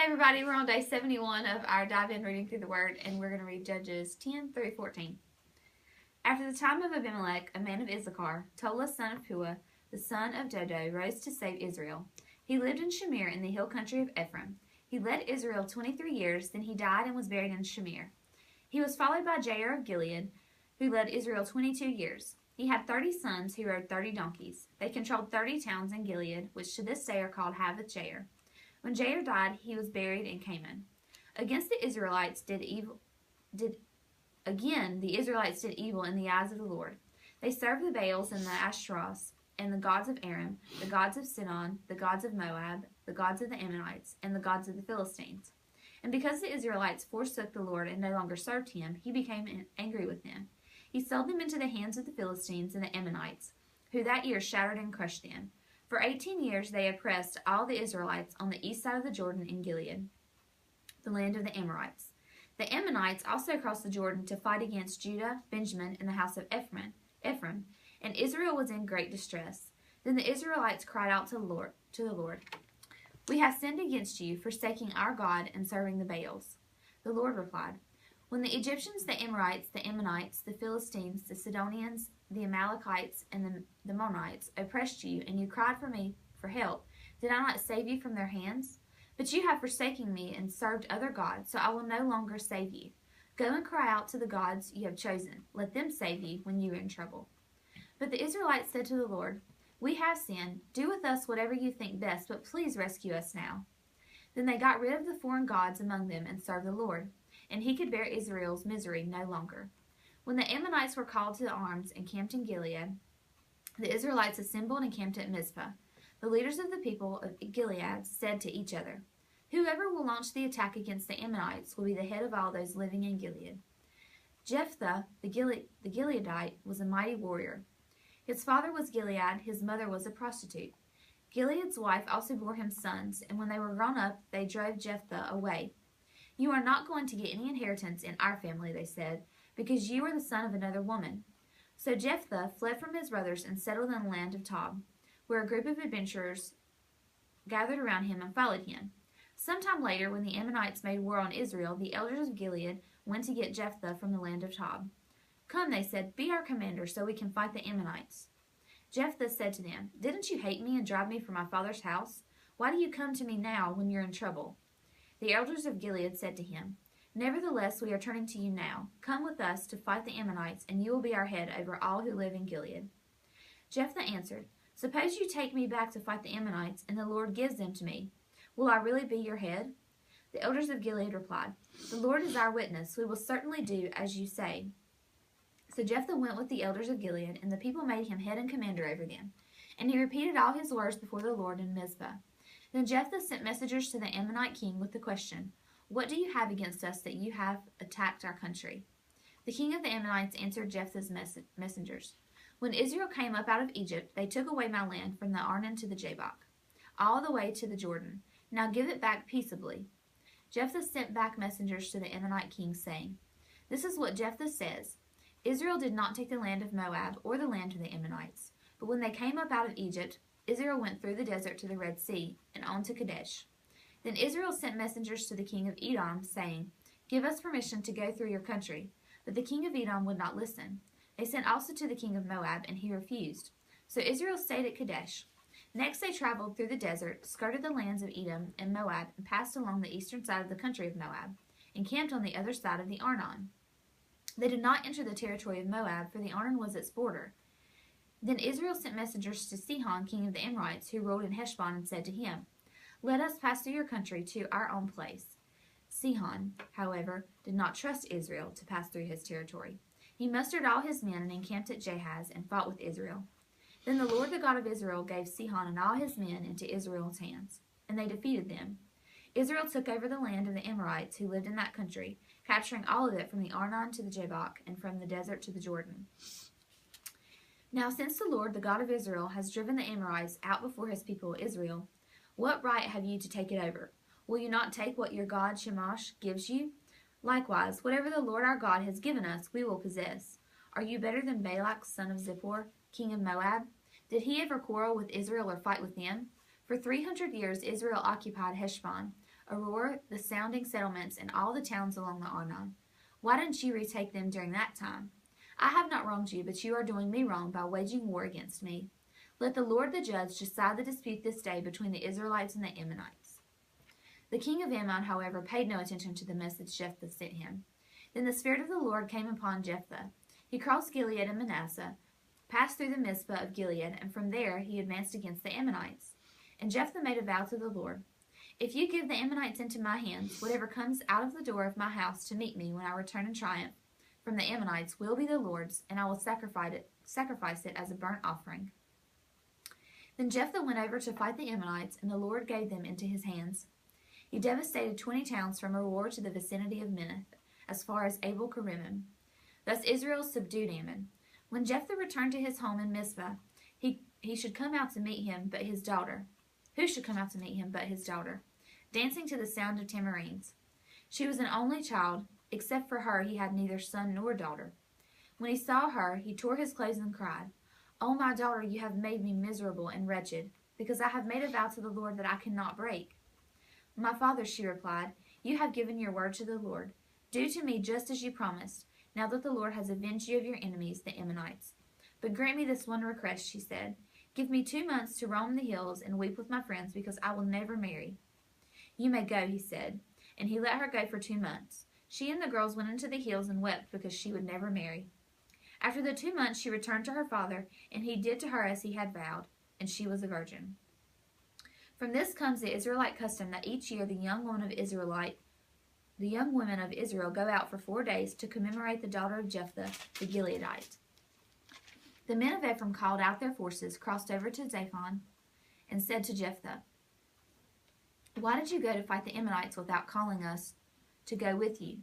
Hey everybody, we're on day 71 of our dive in reading through the Word, and we're going to read Judges 10 through 14. After the time of Abimelech, a man of Issachar, Tola son of Puah, the son of Dodo, rose to save Israel. He lived in Shamir in the hill country of Ephraim. He led Israel 23 years, then he died and was buried in Shamir. He was followed by Jair of Gilead, who led Israel 22 years. He had 30 sons who rode 30 donkeys. They controlled 30 towns in Gilead, which to this day are called Havoth Jair. When Jair died, he was buried in Canaan. Against the Israelites the Israelites did evil in the eyes of the Lord. They served the Baals and the Ashtaroths, and the gods of Aram, the gods of Sidon, the gods of Moab, the gods of the Ammonites, and the gods of the Philistines. And because the Israelites forsook the Lord and no longer served him, he became angry with them. He sold them into the hands of the Philistines and the Ammonites, who that year shattered and crushed them. For 18 years they oppressed all the Israelites on the east side of the Jordan in Gilead, the land of the Amorites. The Ammonites also crossed the Jordan to fight against Judah, Benjamin, and the house of Ephraim, and Israel was in great distress. Then the Israelites cried out to the Lord, "We have sinned against you, forsaking our God and serving the Baals." The Lord replied, "When the Egyptians, the Amorites, the Ammonites, the Philistines, the Sidonians, the Amalekites, and the Ammonites oppressed you, and you cried for me for help, did I not save you from their hands? But you have forsaken me and served other gods, so I will no longer save you. Go and cry out to the gods you have chosen. Let them save you when you are in trouble." But the Israelites said to the Lord, "We have sinned. Do with us whatever you think best, but please rescue us now." Then they got rid of the foreign gods among them and served the Lord, and he could bear Israel's misery no longer. When the Ammonites were called to arms and camped in Gilead, the Israelites assembled and camped at Mizpah. The leaders of the people of Gilead said to each other, "Whoever will launch the attack against the Ammonites will be the head of all those living in Gilead." Jephthah, the Gileadite, was a mighty warrior. His father was Gilead, his mother was a prostitute. Gilead's wife also bore him sons, and when they were grown up, they drove Jephthah away. "You are not going to get any inheritance in our family," they said, "because you are the son of another woman." So Jephthah fled from his brothers and settled in the land of Tob, where a group of adventurers gathered around him and followed him. Sometime later, when the Ammonites made war on Israel, the elders of Gilead went to get Jephthah from the land of Tob. "Come," they said, "be our commander so we can fight the Ammonites." Jephthah said to them, "Didn't you hate me and drive me from my father's house? Why do you come to me now when you're in trouble?" The elders of Gilead said to him, "Nevertheless, we are turning to you now. Come with us to fight the Ammonites, and you will be our head over all who live in Gilead." Jephthah answered, "Suppose you take me back to fight the Ammonites, and the Lord gives them to me. Will I really be your head?" The elders of Gilead replied, "The Lord is our witness. We will certainly do as you say." So Jephthah went with the elders of Gilead, and the people made him head and commander over them. And he repeated all his words before the Lord in Mizpah. Then Jephthah sent messengers to the Ammonite king with the question, "What do you have against us that you have attacked our country?" The king of the Ammonites answered Jephthah's messengers, "When Israel came up out of Egypt, they took away my land from the Arnon to the Jabbok, all the way to the Jordan. Now give it back peaceably." Jephthah sent back messengers to the Ammonite king, saying, "This is what Jephthah says. Israel did not take the land of Moab or the land of the Ammonites, but when they came up out of Egypt, Israel went through the desert to the Red Sea and on to Kadesh. Then Israel sent messengers to the king of Edom, saying, 'Give us permission to go through your country.' But the king of Edom would not listen. They sent also to the king of Moab, and he refused. So Israel stayed at Kadesh. Next they traveled through the desert, skirted the lands of Edom and Moab, and passed along the eastern side of the country of Moab, and camped on the other side of the Arnon. They did not enter the territory of Moab, for the Arnon was its border. Then Israel sent messengers to Sihon, king of the Amorites, who ruled in Heshbon, and said to him, 'Let us pass through your country to our own place.' Sihon, however, did not trust Israel to pass through his territory. He mustered all his men and encamped at Jahaz and fought with Israel. Then the Lord, the God of Israel, gave Sihon and all his men into Israel's hands, and they defeated them. Israel took over the land of the Amorites who lived in that country, capturing all of it from the Arnon to the Jabbok and from the desert to the Jordan. Now since the Lord, the God of Israel, has driven the Amorites out before his people Israel, what right have you to take it over? Will you not take what your god Shamash gives you? Likewise, whatever the Lord our God has given us, we will possess. Are you better than Balak, son of Zippor, king of Moab? Did he ever quarrel with Israel or fight with them? For 300 years Israel occupied Heshbon. Aurora, the sounding settlements, and all the towns along the Arnon. Why didn't you retake them during that time? I have not wronged you, but you are doing me wrong by waging war against me. Let the Lord the judge decide the dispute this day between the Israelites and the Ammonites." The king of Ammon, however, paid no attention to the message Jephthah sent him. Then the Spirit of the Lord came upon Jephthah. He crossed Gilead and Manasseh, passed through the Mizpah of Gilead, and from there he advanced against the Ammonites. And Jephthah made a vow to the Lord, "If you give the Ammonites into my hands, whatever comes out of the door of my house to meet me when I return in triumph from the Ammonites will be the Lord's, and I will sacrifice it as a burnt offering." Then Jephthah went over to fight the Ammonites, and the Lord gave them into his hands. He devastated 20 towns from Aroer to the vicinity of Minnith, as far as Abel-kerimim. Thus Israel subdued Ammon. When Jephthah returned to his home in Mizpah, he should come out to meet him, but his daughter. Who should come out to meet him but his daughter, dancing to the sound of tamarines? She was an only child. Except for her, he had neither son nor daughter. When he saw her, he tore his clothes and cried, "O my daughter, you have made me miserable and wretched, because I have made a vow to the Lord that I cannot break." "My father," she replied, "you have given your word to the Lord. Do to me just as you promised, now that the Lord has avenged you of your enemies, the Ammonites. But grant me this one request," she said. "Give me 2 months to roam the hills and weep with my friends, because I will never marry." "You may go," he said, and he let her go for 2 months. She and the girls went into the hills and wept because she would never marry. After the 2 months she returned to her father, and he did to her as he had vowed, and she was a virgin. From this comes the Israelite custom that each year the young women of Israel go out for 4 days to commemorate the daughter of Jephthah the Gileadite. The men of Ephraim called out their forces, crossed over to Zaphon, and said to Jephthah, "Why did you go to fight the Ammonites without calling us to go with you?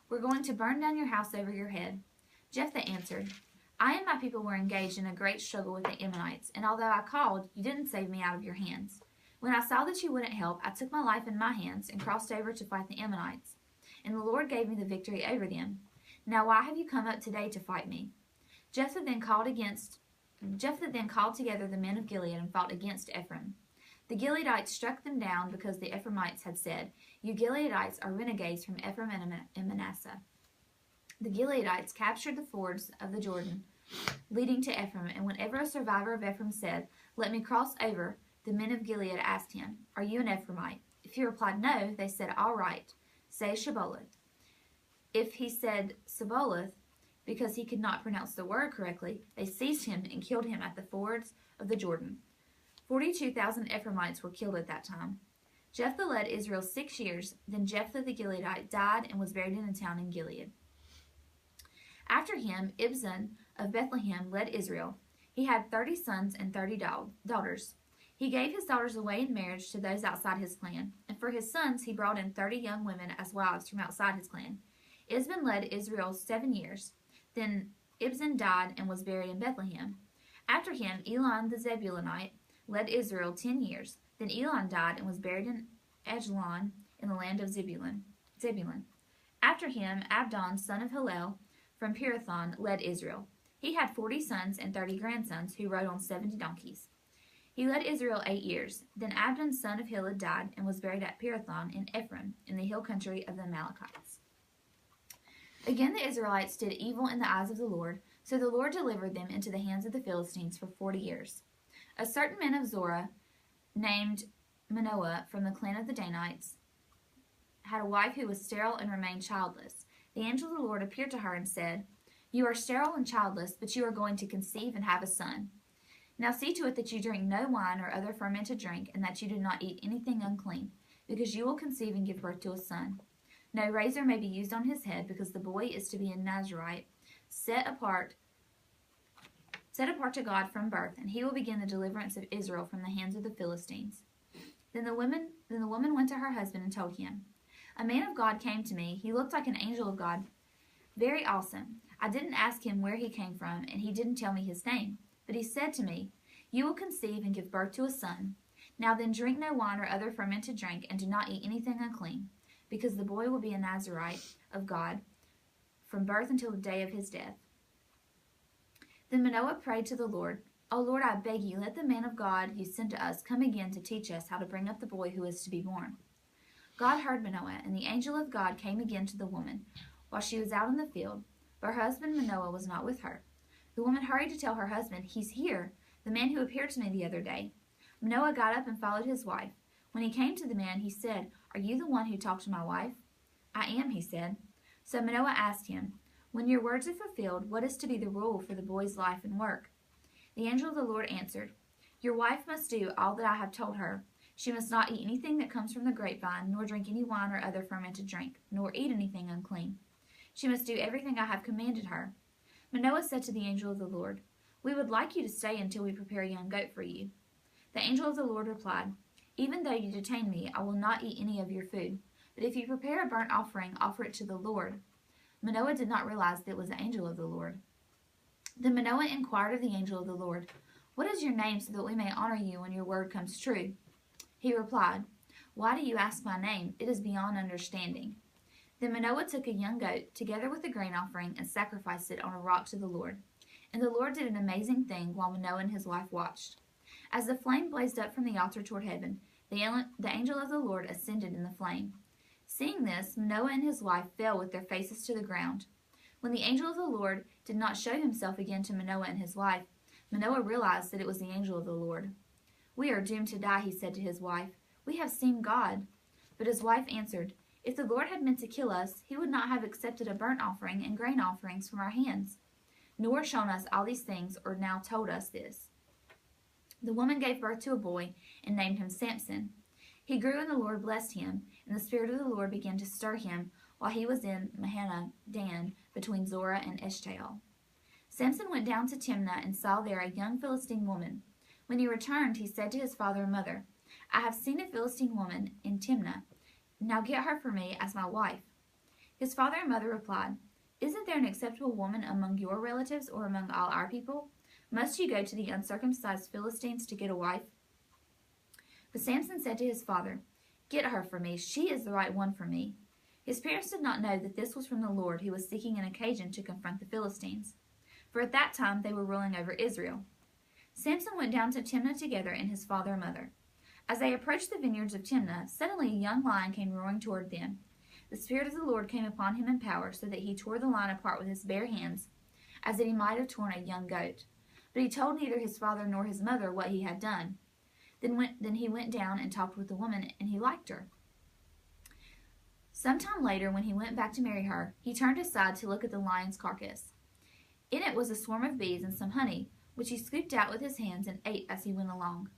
We're going to burn down your house over your head." Jephthah answered, "I and my people were engaged in a great struggle with the Ammonites, and although I called, you didn't save me out of your hands. When I saw that you wouldn't help, I took my life in my hands and crossed over to fight the Ammonites, and the Lord gave me the victory over them. Now why have you come up today to fight me?" Jephthah then called together the men of Gilead and fought against Ephraim. The Gileadites struck them down because the Ephraimites had said, "You Gileadites are renegades from Ephraim and Manasseh." The Gileadites captured the fords of the Jordan leading to Ephraim, and whenever a survivor of Ephraim said, "Let me cross over," the men of Gilead asked him, "Are you an Ephraimite?" If he replied no, they said, "All right, say Shibboleth." If he said Sibboleth, because he could not pronounce the word correctly, they seized him and killed him at the fords of the Jordan. 42,000 Ephraimites were killed at that time. Jephthah led Israel 6 years. Then Jephthah the Gileadite died and was buried in a town in Gilead. After him, Ibzan of Bethlehem led Israel. He had 30 sons and 30 daughters. He gave his daughters away in marriage to those outside his clan, and for his sons he brought in 30 young women as wives from outside his clan. Ibzan led Israel 7 years. Then Ibzan died and was buried in Bethlehem. After him, Elon the Zebulunite led Israel 10 years. Then Elon died and was buried in Ajalon in the land of Zebulun. After him, Abdon, son of Hillel, from Pirathon, led Israel. He had 40 sons and 30 grandsons who rode on 70 donkeys. He led Israel 8 years. Then Abdon, son of Hillel, died and was buried at Pirathon in Ephraim, in the hill country of the Amalekites. Again the Israelites did evil in the eyes of the Lord, so the Lord delivered them into the hands of the Philistines for 40 years. A certain man of Zorah, named Manoah, from the clan of the Danites, had a wife who was sterile and remained childless. The angel of the Lord appeared to her and said, "You are sterile and childless, but you are going to conceive and have a son. Now see to it that you drink no wine or other fermented drink, and that you do not eat anything unclean, because you will conceive and give birth to a son. No razor may be used on his head, because the boy is to be a Nazirite, set apart to God from birth, and he will begin the deliverance of Israel from the hands of the Philistines." Then the woman went to her husband and told him, "A man of God came to me. He looked like an angel of God, very awesome. I didn't ask him where he came from, and he didn't tell me his name. But he said to me, 'You will conceive and give birth to a son. Now then drink no wine or other fermented drink, and do not eat anything unclean, because the boy will be a Nazirite of God from birth until the day of his death.' Then Manoah prayed to the Lord, 'O Lord, I beg you, let the man of God you sent to us come again to teach us how to bring up the boy who is to be born.' God heard Manoah, and the angel of God came again to the woman while she was out in the field, but her husband Manoah was not with her. The woman hurried to tell her husband, "He's here, the man who appeared to me the other day." Manoah got up and followed his wife. When he came to the man, he said, "Are you the one who talked to my wife?" "I am," he said. So Manoah asked him, "When your words are fulfilled, what is to be the rule for the boy's life and work?" The angel of the Lord answered, "Your wife must do all that I have told her. She must not eat anything that comes from the grapevine, nor drink any wine or other fermented drink, nor eat anything unclean. She must do everything I have commanded her." Manoah said to the angel of the Lord, "We would like you to stay until we prepare a young goat for you." The angel of the Lord replied, "Even though you detain me, I will not eat any of your food. But if you prepare a burnt offering, offer it to the Lord." Manoah did not realize that it was the angel of the Lord. Then Manoah inquired of the angel of the Lord, "What is your name, so that we may honor you when your word comes true?" He replied, "Why do you ask my name? It is beyond understanding." Then Manoah took a young goat, together with the grain offering, and sacrificed it on a rock to the Lord. And the Lord did an amazing thing while Manoah and his wife watched. As the flame blazed up from the altar toward heaven, the angel of the Lord ascended in the flame. Seeing this, Manoah and his wife fell with their faces to the ground. When the angel of the Lord did not show himself again to Manoah and his wife, Manoah realized that it was the angel of the Lord. "We are doomed to die," he said to his wife. "We have seen God." But his wife answered, "If the Lord had meant to kill us, he would not have accepted a burnt offering and grain offerings from our hands, nor shown us all these things or now told us this." The woman gave birth to a boy and named him Samson. He grew, and the Lord blessed him, and the Spirit of the Lord began to stir him while he was in Mahaneh-dan between Zorah and Eshtaol. Samson went down to Timnah and saw there a young Philistine woman. When he returned, he said to his father and mother, "I have seen a Philistine woman in Timnah. Now get her for me as my wife." His father and mother replied, "Isn't there an acceptable woman among your relatives or among all our people? Must you go to the uncircumcised Philistines to get a wife?" But Samson said to his father, "Get her for me. She is the right one for me." His parents did not know that this was from the Lord, who was seeking an occasion to confront the Philistines, for at that time they were ruling over Israel. Samson went down to Timnah together and his father and mother. As they approached the vineyards of Timnah, suddenly a young lion came roaring toward them. The Spirit of the Lord came upon him in power, so that he tore the lion apart with his bare hands, as that he might have torn a young goat. But he told neither his father nor his mother what he had done. Then he went down and talked with the woman, and he liked her. Some time later, when he went back to marry her, he turned aside to look at the lion's carcass. In it was a swarm of bees and some honey, which he scooped out with his hands and ate as he went along.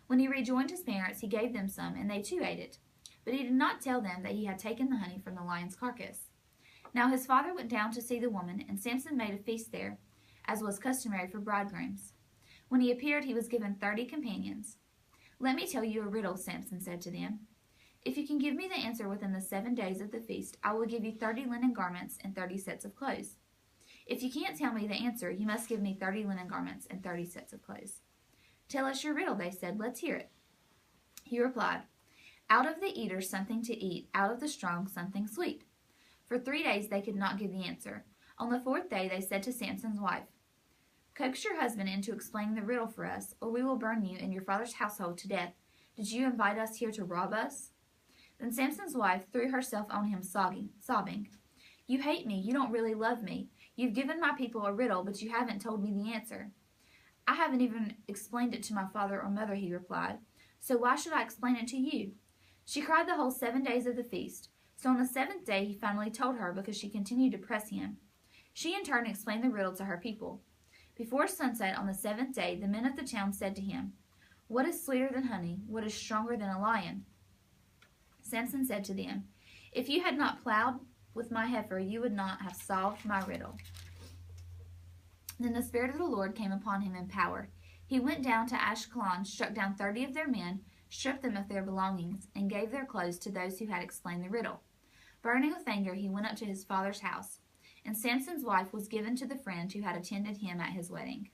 When he rejoined his parents, he gave them some, and they too ate it. But he did not tell them that he had taken the honey from the lion's carcass. Now his father went down to see the woman, and Samson made a feast there, as was customary for bridegrooms. When he appeared, he was given 30 companions. "Let me tell you a riddle," Samson said to them. "If you can give me the answer within the 7 days of the feast, I will give you 30 linen garments and 30 sets of clothes. If you can't tell me the answer, you must give me 30 linen garments and 30 sets of clothes." "Tell us your riddle," they said. "Let's hear it." He replied, "Out of the eater something to eat, out of the strong something sweet." For 3 days they could not give the answer. On the 4th day they said to Samson's wife, "Coax your husband into explaining the riddle for us, or we will burn you and your father's household to death. Did you invite us here to rob us?" Then Samson's wife threw herself on him, sobbing, "You hate me. You don't really love me. You've given my people a riddle, but you haven't told me the answer." "I haven't even explained it to my father or mother," he replied, "so why should I explain it to you?" She cried the whole 7 days of the feast. So on the 7th day he finally told her, because she continued to press him. She in turn explained the riddle to her people. Before sunset on the 7th day, the men of the town said to him, "What is sweeter than honey? What is stronger than a lion?" Samson said to them, "If you had not plowed with my heifer, you would not have solved my riddle." Then the Spirit of the Lord came upon him in power. He went down to Ashkelon, struck down 30 of their men, stripped them of their belongings, and gave their clothes to those who had explained the riddle. Burning with anger, he went up to his father's house, and Samson's wife was given to the friend who had attended him at his wedding.